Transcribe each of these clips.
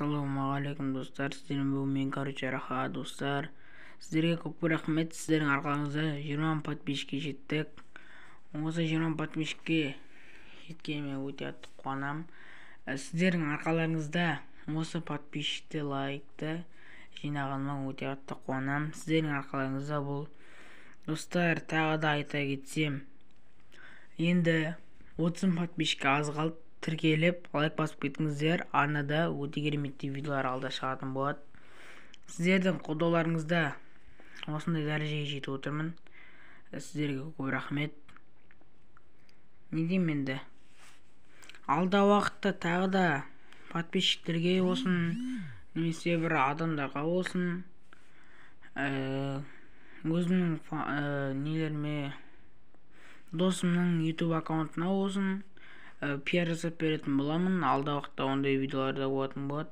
Ассалаумағалейкум достар, сіздермен бүгін мен Раха достар. Сіздерге көп рахмет, сіздердің арқаңызда 20 подписчикке жеттік. Осы 20 подписчикке жеткеніме өте қуанам. Сіздердің арқаларыңызда осы подписчикті лайкты жинағаныма өте қуанам. Сіздердің арқаларыңызда бұл. Достар, тағы да айта кетсем, енді 30 подписчикке аз қалды. Тіркеліп, лайк басып кетіңіздер. Арнада өте керемет видеолар алда шығатын болады. Сіздердің қолдауларыңызда осындай дәрежеге жетіп отырмын. Сіздерге көп рахмет. Не деймін енді? Алда уақытта тағы да подписчиктерге болсын, немесе бір адамдарға болсын, өзімнің нелеріме, досымның YouTube аккаунтына болсын, пиар жасап беретін боламын. Алда уақытта ондай видеоларда болатын болады.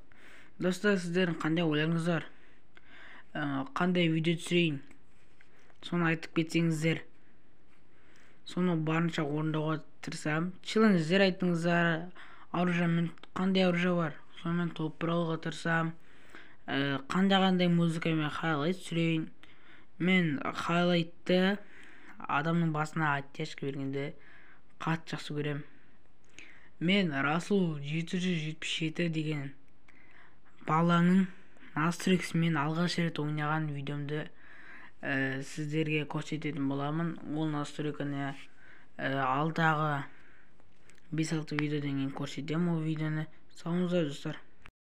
Достар, сіздердің қандай ойларыңыздар? Қандай видео түсірейін? Соны айтып кетсеңіздер, соны барынша орындауға тырысамын. Челлендждер айтыңыздар. Аружанмен қандай аружа бар? Сонымен толықтыра алуға тырысамын. Қандай музыка мен хайлайт түсірейін? Мен хайлайтты адамның басына оттяжка бергенде қатты жақсы көремін. Мен Расул 777 деген баланың настрексімен алғаш рет ойнаған видеомды сіздерге көрсететін боламын. Ол настреканы алдағы 5-6 видеоден кейін көрсетемін. Ол видеоны. Сау болыңыздар достар.